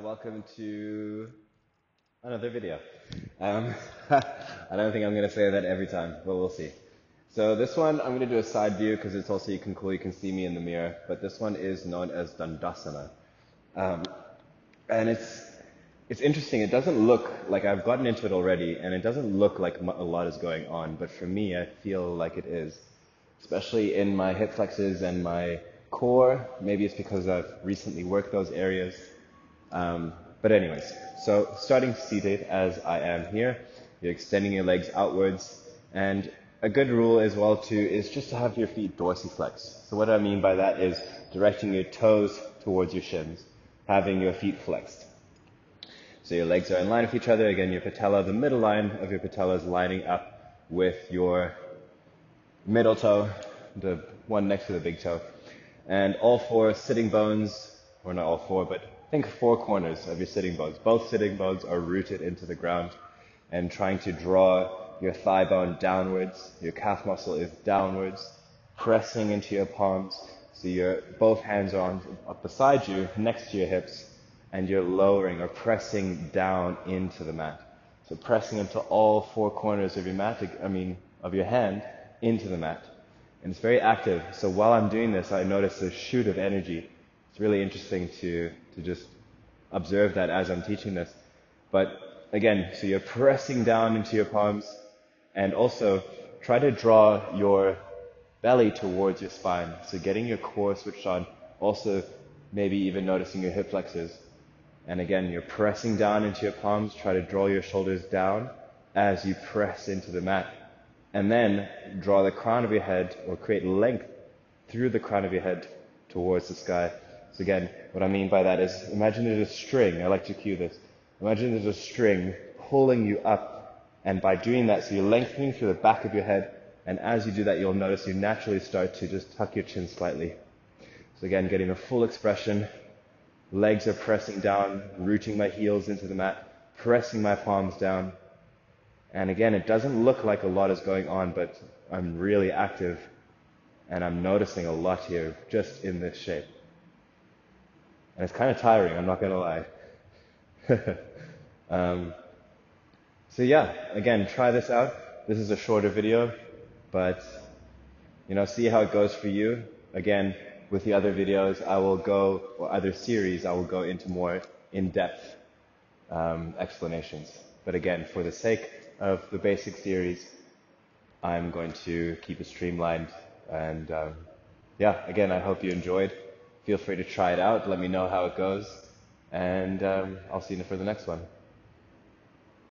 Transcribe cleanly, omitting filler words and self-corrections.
welcome to another video. I don't think I'm going to say that every time, but we'll see. So this one, I'm going to do a side view because it's also you can see me in the mirror, but this one is known as Dandasana. And it's interesting. It doesn't look like I've gotten into it already, and it doesn't look like a lot is going on, but for me, I feel like it is, especially in my hip flexors and my core. Maybe it's because I've recently worked those areas. But anyways, so starting seated as I am here, you're extending your legs outwards, and a good rule as well too is just to have your feet dorsiflex. So what I mean by that is directing your toes towards your shins, having your feet flexed. So your legs are in line with each other. Again, your patella, the middle line of your patella is lining up with your middle toe, the one next to the big toe. And all four sitting bones, or not all four, but think four corners of your sitting bones. Both sitting bones are rooted into the ground and trying to draw your thigh bone downwards. Your calf muscle is downwards, pressing into your palms. So both hands are up beside you, next to your hips, and you're lowering or pressing down into the mat. So pressing into all four corners of your mat, of your hand, into the mat. And it's very active. So while I'm doing this, I notice a shoot of energy. It's really interesting to just observe that as I'm teaching this. But again, so you're pressing down into your palms, and also try to draw your belly towards your spine. So getting your core switched on, also maybe even noticing your hip flexors. And again, you're pressing down into your palms, try to draw your shoulders down as you press into the mat. And then draw the crown of your head, or create length through the crown of your head towards the sky. So again, what I mean by that is, imagine there's a string. I like to cue this. Imagine there's a string pulling you up, and by doing that, so you're lengthening through the back of your head, and as you do that, you'll notice you naturally start to just tuck your chin slightly. So again, getting a full expression. Legs are pressing down, rooting my heels into the mat, pressing my palms down. And again, it doesn't look like a lot is going on, but I'm really active, and I'm noticing a lot here just in this shape. And it's kind of tiring, I'm not going to lie. So yeah, again, try this out. This is a shorter video, but see how it goes for you. Again, with the other videos, or other series, I will go into more in-depth explanations. But again, for the sake of the basic series, I'm going to keep it streamlined. And again, I hope you enjoyed. Feel free to try it out. Let me know how it goes. And I'll see you for the next one.